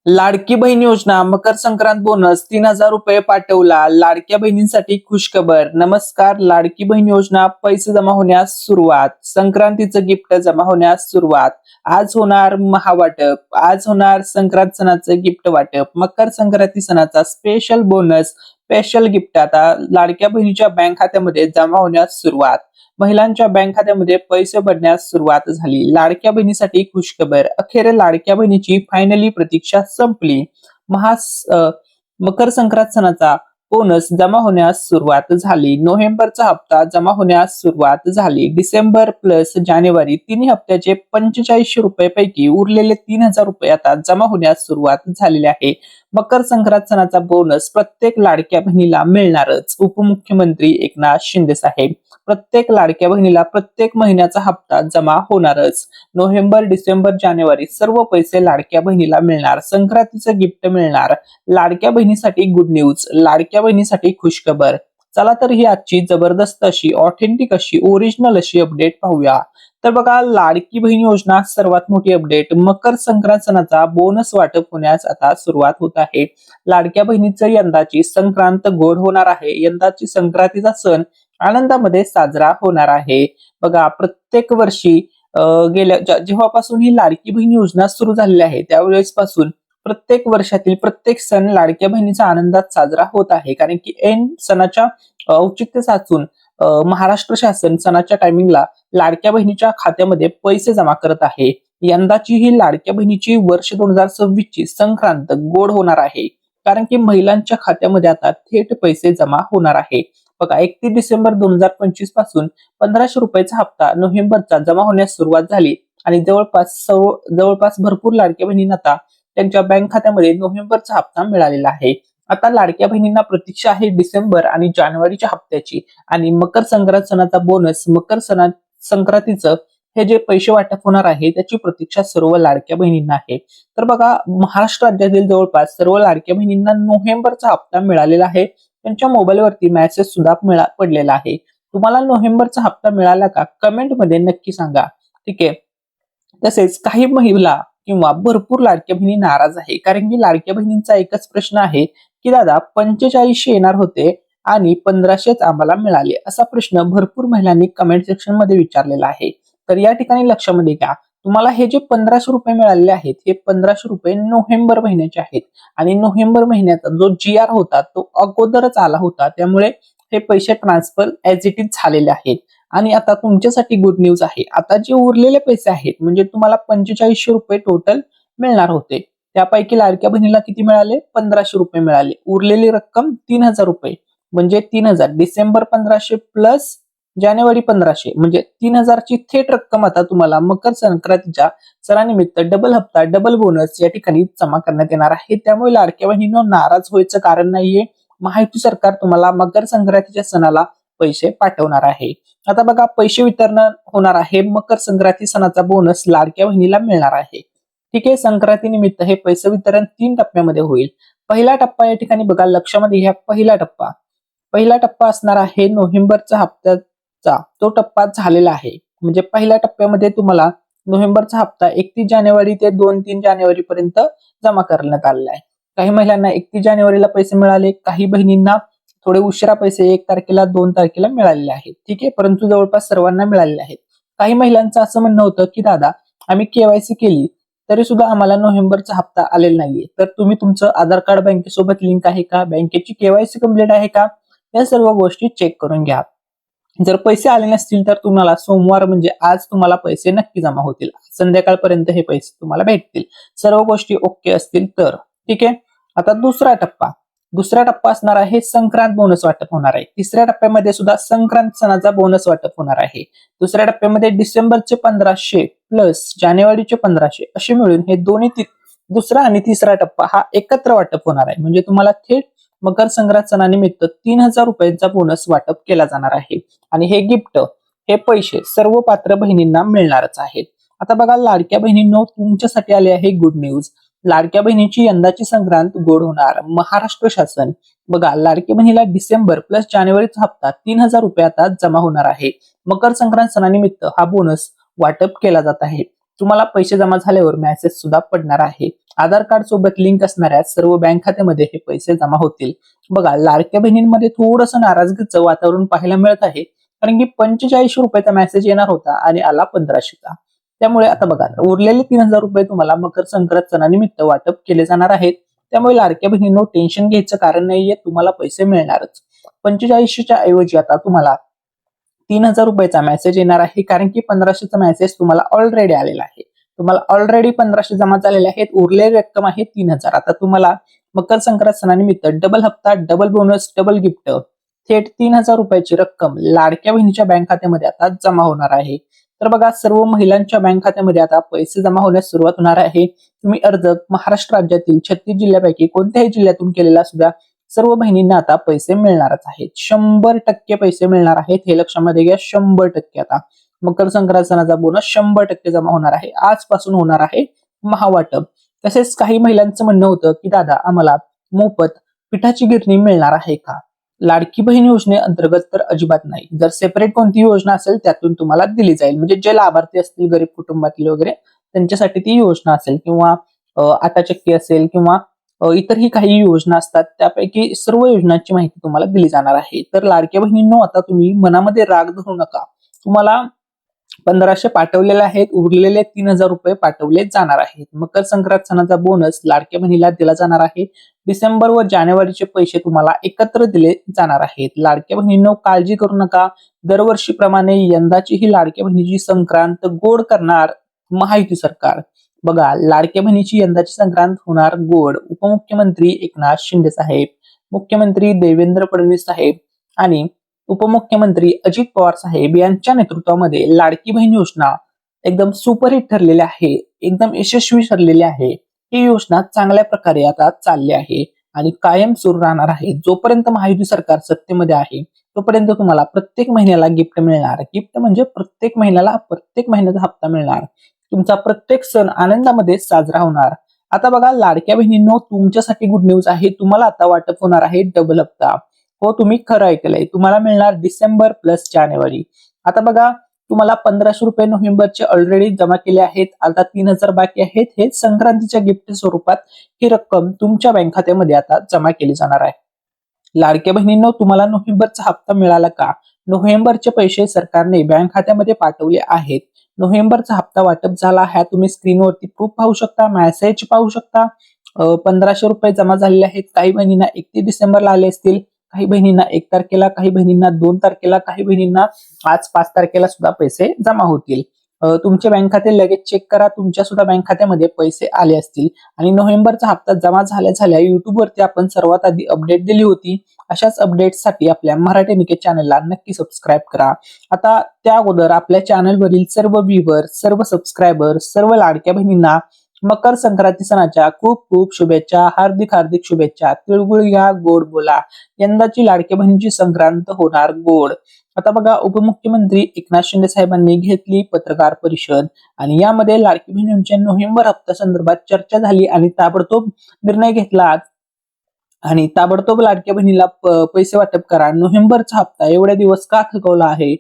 लाडकी बहीण योजना मकर संक्रांत बोनस 3,000 रुपये पाठवला. लाडक्या बहिणींसाठी खुशखबर. नमस्कार. लाडकी बहीण योजना पैसे जमा होण्यास सुरुवात. संक्रांतीचं गिफ्ट जमा होण्यास सुरुवात. आज होणार महावाटप. आज होणार संक्रांत सणाचं गिफ्ट वाटप. मकर संक्रांती सणाचा स्पेशल बोनस, स्पेशल गिफ्ट आता लाडक्या बहिणीच्या बँक खात्यामध्ये जमा होण्यास सुरुवात. महिलांच्या बँक खात्यामध्ये पैसे पडण्यास सुरुवात झाली. लाडक्या बहिणीसाठी खुशखबर. अखेर लाडक्या बहिणीची फायनली प्रतीक्षा संपली. मकर संक्रांत सणाचा बोनस जमा होण्यास सुरुवात झाली. नोव्हेंबरचा हप्ता जमा होण्यास सुरुवात झाली. डिसेंबर प्लस जानेवारी तिन्ही हप्त्याचे 4500 रुपये पैकी उरलेले 3,000 रुपये आता जमा होण्यास सुरुवात झालेली आहे. मकर संक्रांत सणाचा बोनस प्रत्येक लाडक्या बहिणीला मिळणारच. उपमुख्यमंत्री एकनाथ शिंदे साहेब. प्रत्येक लाडक्या बहिणीला प्रत्येक महिन्याचा हप्ता जमा होणारच. नोव्हेंबर, डिसेंबर, जानेवारी सर्व पैसे लाडक्या बहिणीला मिळणार. संक्रांतीचं गिफ्ट मिळणार. लाडक्या बहिणीसाठी गुड न्यूज. लाडक्या बहिणीसाठी खुशखबर. चला तर ही आजची जबरदस्त अशी, ऑथेंटिक अशी, ओरिजिनल अशी अपडेट पाहूया. तर बघा, लाडकी बहीण योजना सर्वात मोठी अपडेट. मकर संक्रांत सणाचा बोनस वाटप होण्यास आता सुरुवात होत आहे. लाडक्या बहिणीचं यंदाची संक्रांत गोड होणार आहे. यंदाची संक्रांतीचा सण आनंदामध्ये साजरा होणार आहे. बघा, प्रत्येक वर्षी जेव्हापासून ही लाडकी बहीण योजना सुरू झालेली आहे त्यावेळेस पासून प्रत्येक वर्षातील प्रत्येक सण लाडक्या बहिणीचा आनंदात साजरा होत आहे. कारण की ऐन सणाच्या औचित्य साचून महाराष्ट्र शासन सणाच्या टायमिंगला लाडक्या बहिणीच्या खात्यामध्ये पैसे जमा करत आहे. यंदाची ही लाडक्या बहिणीची वर्ष 2026 ची संक्रांत गोड होणार आहे. कारण की महिलांच्या खात्यामध्ये आता थेट पैसे जमा होणार आहे. बघा, 31 डिसेंबर 2025 पासून 1500 रुपयाचा हप्ता नोव्हेंबरचा जमा होण्यास सुरुवात झाली आणि जवळपास भरपूर लाडक्या बहिणींना आता त्यांच्या बँक खात्यामध्ये नोव्हेंबरचा हप्ता मिळालेला आहे. आता लाडक्या बहिणींना प्रतीक्षा आहे डिसेंबर आणि जानेवारीच्या हप्त्याची आणि मकर संक्रांत सणाचा बोनस, संक्रांतीचं हे जे पैसे वाटप होणार आहे त्याची प्रतीक्षा सर्व लाडक्या बहिणींना आहे. तर बघा, महाराष्ट्र राज्यातील जवळपास सर्व लाडक्या बहिणींना नोव्हेंबरचा हप्ता मिळालेला आहे. त्यांच्या मोबाईलवरती मेसेज सुद्धा पडलेला आहे. तुम्हाला नोव्हेंबरचा हप्ता मिळाला का? कमेंट मध्ये नक्की सांगा. ठीक आहे. तसेच काही महिला किंवा भरपूर लाडक्या बहिणी नाराज आहे. कारण की लाडक्या बहिणींचा एकच प्रश्न आहे की दादा 4500 येणार होते आणि 1500च आम्हाला मिळाले. असा प्रश्न भरपूर महिलांनी कमेंट सेक्शन मध्ये विचारलेला आहे. तर या ठिकाणी लक्षामध्ये घ्या, तुम्हाला हे जे 1500 रुपये मिळालेले आहेत हे 1500 रुपये नोव्हेंबर महिन्याचे आहेत आणि नोव्हेंबर महिन्याचा जो GR होता तो अगोदरच आला होता. त्यामुळे हे पैसे ट्रान्सफर ऍज इट इज झालेले आहेत. आणि आता तुमच्यासाठी गुड न्यूज आहे. आता जे उरलेले पैसे आहेत म्हणजे तुम्हाला 4500 रुपये टोटल मिळणार होते, त्यापैकी लाडक्या बहिणीला किती मिळाले? 1500 रुपये मिळाले. उरलेली रक्कम 3,000 रुपये म्हणजे 3,000. डिसेंबर 1500 प्लस जानेवारी 1500 म्हणजे 3,000 ची थेट रक्कम आता तुम्हाला मकर संक्रांतीच्या सणानिमित्त डबल हप्ता, डबल बोनस या ठिकाणी जमा करण्यात येणार आहे. त्यामुळे लाडक्या बहिणींनो नाराज व्हायचं कारण नाहीये. महायुती सरकार तुम्हाला मकर संक्रांतीच्या सणाला पैसे पाठवणार आहे. आता बघा, पैसे वितरण होणार आहे. मकर संक्रांती सणाचा बोनस लाडक्या बहिणीला मिळणार आहे. ठीक आहे. संक्रांती निमित्त हे पैसे वितरण 3 टप्प्यामध्ये होईल. पहिला टप्पा या ठिकाणी बघा, लक्षामध्ये घ्या. पहिला टप्पा असणार आहे नोव्हेंबरचा हप्त्याचा. तो टप्पा झालेला आहे. म्हणजे पहिल्या टप्प्यामध्ये तुम्हाला नोव्हेंबरचा हप्ता 31 जानेवारी ते 2-3 जानेवारी पर्यंत जमा करण्यात आलेला आहे. काही महिलांना 31 जानेवारीला पैसे मिळाले, काही बहिणींना थोडे उशिरा पैसे 1 तारखेला 2 तारखेला मिळालेले आहेत. ठीक आहे. परंतु जवळपास सर्वांना मिळालेले आहेत. काही महिलांचं असं म्हणणं होतं की दादा आम्ही KYC केली तरी सुद्धा आम्हाला नोव्हेंबरचा हप्ता आलेला नाहीये. तर तुम्ही तुमचं आधार कार्ड बँकेसोबत लिंक आहे का? बँकेची KYC कंप्लीट आहे का? या सर्व गोष्टी चेक करून घ्या. जर पैसे आले नसतील तर तुम्हाला सोमवार म्हणजे आज तुम्हाला पैसे नक्की जमा होतील. संध्याकाळपर्यंत हे पैसे तुम्हाला भेटतील. सर्व गोष्टी ओके असतील तर. ठीक आहे. आता दुसरा टप्पा असणार आहे संक्रांत बोनस वाटप होणार आहे. तिसऱ्या टप्प्यामध्ये सुद्धा संक्रांत सणाचा बोनस वाटप होणार आहे. दुसऱ्या टप्प्यामध्ये डिसेंबरचे 1500 प्लस जानेवारीचे 1500 असे मिळून हे दुसरा आणि तिसरा टप्पा हा एकत्र वाटप होणार आहे. म्हणजे तुम्हाला थेट मकर संक्रांत सणानिमित्त 3,000 रुपयांचा बोनस वाटप केला जाणार आहे. आणि हे गिफ्ट, हे पैसे सर्व पात्र बहिणींना मिळणारच आहेत. आता बघा लाडक्या बहिणींनो, तुमच्यासाठी आले आहे गुड न्यूज. लाडक्या बहिणीची यंदाची संक्रांत गोड होणार. महाराष्ट्र शासन बघा, लाडक्या बहिणीला डिसेंबर प्लस जानेवारीचा हप्ता 3,000 रुपये आता जमा होणार आहे. मकर संक्रांत सणानिमित्त हा बोनस वाटप केला जात आहे. तुम्हाला पैसे जमा झाल्यावर मेसेज सुद्धा पडणार आहे. आधार कार्ड सोबत लिंक असणाऱ्या सर्व बँक खात्यामध्ये हे पैसे जमा होतील. बघा, लाडक्या बहिणींमध्ये थोडंसं नाराजगीचं वातावरण पाहायला मिळत आहे, कारण की 45 रुपयाचा मेसेज येणार होता आणि आला 1500चा. त्यामुळे आता बघा, उरलेले 3000 रुपये तुम्हाला मकर संक्रांत सणानिमित्त वाटप केले जाणार आहेत. त्यामुळे लाडक्या बहिणींनो, टेन्शन घ्यायचं कारण नाहीये, तुम्हाला पैसे मिळणारच. 45च्या ऐवजी आता तुम्हाला 3000 रुपयाचा मेसेज येणार आहे, कारण की 1500चा मेसेज तुम्हाला ऑलरेडी आलेला आहे. तुम्हाला ऑलरेडी 1500 जमा झालेले आहेत, उरलेली रक्कम आहे 3000. आता तुम्हाला मकर संक्रांत सणानिमित्त डबल हप्ता, डबल बोनस, डबल गिफ्ट थेट 3000 रुपयाची रक्कम लाडक्या बहिणीच्या बँक खात्यामध्ये आता जमा होणार आहे. तर बघा, सर्व महिलांच्या बँक खात्यामध्ये आता पैसे जमा होण्यास सुरुवात होणार आहे. तुम्ही अर्ज महाराष्ट्र राज्यातील 36 जिल्ह्यापैकी कोणत्याही जिल्ह्यातून केलेला सुद्धा सर्व बहिणींना आता पैसे मिळणारच आहेत. 100% पैसे मिळणार आहेत, हे लक्षामध्ये घ्या. 100% आता मकर संक्रांत सणाचा बोनस 100% जमा होणार आहे. आजपासून होणार आहे महावाटप. तसेच काही महिलांचं म्हणणं होतं की दादा, आम्हाला मोफत पिठाची गिरणी मिळणार आहे का? लाडकी बहीण योजनेअंतर्गत तर अजिबात नाही. जर सेपरेट कोणती योजना असेल त्यातून तुम्हाला दिली जाईल, म्हणजे जे लाभार्थी असतील गरीब कुटुंबातील वगैरे त्यांच्यासाठी ती योजना असेल, किंवा आटा चक्की असेल, किंवा इतरही काही योजना असतात, त्यापैकी सर्व योजनांची माहिती तुम्हाला दिली जाणार आहे. तर लाडक्या बहिणींनो, आता तुम्ही मनामध्ये राग धरू नका. तुम्हाला 1500 पाठवलेले आहेत, उरलेले 3000 रुपये पाठवले जाणार आहेत. मकर संक्रांत सणाचा बोनस लाडक्या बहिणीला दिला जाणार आहे. डिसेंबर व जानेवारीचे पैसे तुम्हाला एकत्र दिले जाणार आहेत. लाडक्या बहिणींनो, काळजी करू नका. दरवर्षीप्रमाणे यंदाची ही लाडक्या बहिणीची संक्रांत गोड करणार महायुती सरकार. बघा, लाडक्या बहिणीची यंदाची संक्रांत होणार गोड. उपमुख्यमंत्री एकनाथ शिंदे साहेब, मुख्यमंत्री देवेंद्र फडणवीस साहेब आणि उपमुख्यमंत्री अजित पवार साहेब यांच्या नेतृत्वामध्ये लाडकी बहीण योजना एकदम सुपरहिट ठरलेली आहे, एकदम यशस्वी ठरलेली आहे. ही योजना चांगल्या प्रकारे आता चालली आहे आणि कायम सुरू राहणार आहे. जोपर्यंत महायुती सरकार सत्तेमध्ये आहे तोपर्यंत तुम्हाला प्रत्येक महिन्याला गिफ्ट मिळणार. गिफ्ट म्हणजे प्रत्येक महिन्याला प्रत्येक महिन्याचा हप्ता मिळणार. तुमचा प्रत्येक सण आनंदामध्ये साजरा होणार. आता बघा, लाडक्या बहिणींनो, तुमच्यासाठी गुड न्यूज आहे. तुम्हाला आता वाटप होणार आहे डबल हप्ता. हो, तुम्ही खरं ऐकलंय. तुम्हाला मिळणार डिसेंबर प्लस जानेवारी. आता बघा, तुम्हाला 1500 रुपये नोव्हेंबरचे ऑलरेडी जमा केले आहेत. आता 3000 बाकी आहेत. हे संक्रांतीच्या गिफ्ट स्वरूपात ही रक्कम तुमच्या बँक खात्यामध्ये आता जमा केली जाणार आहे. लाडक्या बहिणींनो, तुम्हाला नोव्हेंबरचा हप्ता मिळाला का? नोव्हेंबरचे पैसे सरकारने बँक खात्यामध्ये पाठवले आहेत. नोव्हेंबरचा हप्ता वाटप झाला, ह्या तुम्ही स्क्रीनवरती प्रूफ पाहू शकता, मेसेज पाहू शकता. 1500 रुपये जमा झालेले आहेत. काही बहिणींना 31 डिसेंबरला आले असतील, काही बहिणींना 1 तारखेला, काही बहिणींना 2 तारखेला, काही बहिणींना आज 5 तारखेला सुद्धा पैसे जमा होतील. तुमचे बँक खाते लगेच चेक करा, तुमच्या सुद्धा बँक खात्यामध्ये पैसे आले असतील. आणि नोव्हेंबरचा हप्ता जमा झाल्या युट्यूबवरती आपण सर्वात आधी अपडेट दिली होती. अशाच अपडेट्ससाठी आपल्या मराठी निकेत चॅनलला नक्की सबस्क्राईब करा. आता त्या अगोदर आपल्या चॅनलवरील सर्व व्ह्यूवर, सर्व सबस्क्रायबर, सर्व लाडक्या बहिणींना मकर संक्रांती सणाच्या खूप खूप शुभेच्छा. हार्दिक हार्दिक शुभेच्छा. तिळगुळ घ्या, गोड बोला. यंदाची लाडक्या बहिणीची संक्रांत होणार गोड. आता बघा, उपमुख्यमंत्री एकनाथ शिंदे साहेबांनी घेतली पत्रकार परिषद आणि यामध्ये लाडकी बहिणींच्या नोव्हेंबर हप्त्या संदर्भात चर्चा झाली आणि ताबडतोब निर्णय घेतला आणि ताबडतोब लाडक्या बहिणीला पैसे वाटप करा. नोव्हेंबरचा हप्ता एवढे दिवस का थकवला आहे,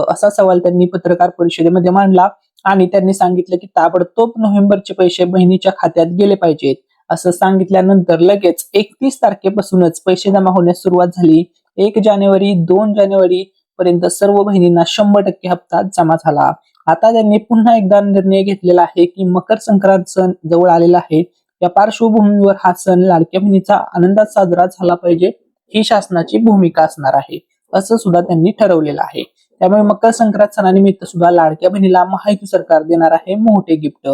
असा सवाल त्यांनी पत्रकार परिषदेमध्ये मांडला. आणि त्यांनी सांगितलं की ताबडतोब नोव्हेंबरचे पैसे बहिणीच्या खात्यात गेले पाहिजेत. असं सांगितल्यानंतर लगेच 31 तारखेपासूनच पैसे जमा होण्यास सुरुवात झाली. 1 जानेवारी 2 जानेवारी पर्यंत सर्व बहिणींना 100% हप्ता जमा झाला. आता त्यांनी पुन्हा एकदा निर्णय घेतलेला आहे की मकर संक्रांत सण जवळ आलेला आहे. या पार्श्वभूमीवर हा सण लाडक्या बहिणीचा आनंदात साजरा झाला पाहिजे, ही शासनाची भूमिका असणार आहे, असं सुद्धा त्यांनी ठरवलेलं आहे. त्यामुळे मकर संक्रांत सणानिमित्त सुद्धा लाडक्या बहिणीला महायुती सरकार देणार आहे मोठे गिफ्ट.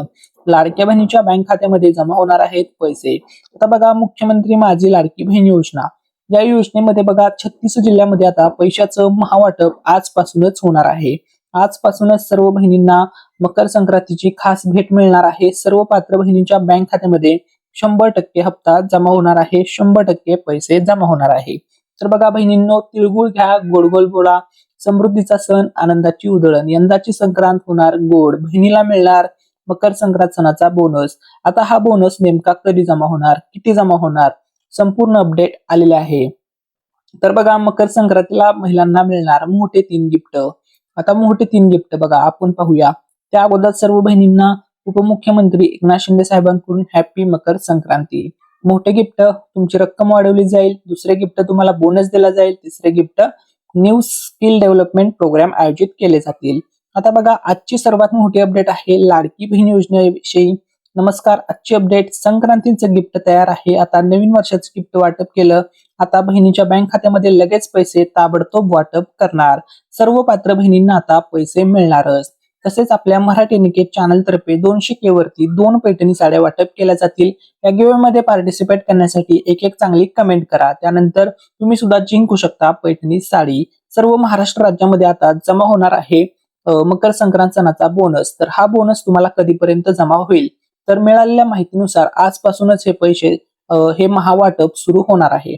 लाडक्या बहिणीच्या बँक खात्यामध्ये जमा होणार आहेत पैसे. आता बघा, मुख्यमंत्री माझी लाडकी बहीण योजना, या योजनेमध्ये बघा 36 जिल्ह्यामध्ये आता पैशाचं महावाटप आजपासूनच होणार आहे. आजपासूनच सर्व बहिणींना मकर संक्रांतीची खास भेट मिळणार आहे. सर्व पात्र बहिणींच्या बँक खात्यामध्ये 100% हप्ता जमा होणार आहे. 100% पैसे जमा होणार आहे. तर बघा बहिणींनो, तिळगुळ घ्या, गोड गोड बोला. समृद्धीचा सण, आनंदाची उधळण. यंदाची संक्रांत होणार गोड. बहिणीला मिळणार मकर संक्रांत सणाचा बोनस. आता हा बोनस नेमका कधी जमा होणार, किती जमा होणार, संपूर्ण अपडेट आलेले आहे. तर बघा, मकर संक्रांतीला महिलांना मिळणार मोठे 3 गिफ्ट. आता मोठे 3 गिफ्ट बघा आपण पाहूया. त्या अगोदर सर्व बहिणींना उपमुख्यमंत्री एकनाथ शिंदे साहेबांकडून हॅपी मकर संक्रांती. मोठे गिफ्ट, तुमची रक्कम वाढवली जाईल. दुसरे गिफ्ट, तुम्हाला बोनस दिला जाईल. तिसरे gift, new skill development program आयोजित केले जातील. आता बघा, आजची सर्वात मोठी अपडेट आहे लाडकी बहीण योजनेविषयी. नमस्कार, आजची अपडेट, संक्रांतीचं गिफ्ट तयार आहे. आता नवीन वर्षाचं गिफ्ट वाटप केलं. आता बहिणीच्या बँक खात्यामध्ये लगेच पैसे ताबडतोब वाटप करणार. सर्व पात्र बहिणींना आता पैसे मिळणारच. तसेच आपल्या मराठी निकेत चॅनल तर्फे 200K वरती 2 पैठणी साड्या वाटप केल्या जातील. या गिव्ह मध्ये पार्टिसिपेट करण्यासाठी एक चांगली कमेंट करा. त्यानंतर तुम्ही सुद्धा जिंकू शकता पैठणी साडी. सर्व महाराष्ट्र राज्यामध्ये आता जमा होणार आहे मकर संक्रांत सणाचा बोनस. तर हा बोनस तुम्हाला कधीपर्यंत जमा होईल? तर मिळालेल्या माहितीनुसार आजपासूनच हे पैसे हे महावाटप सुरू होणार आहे.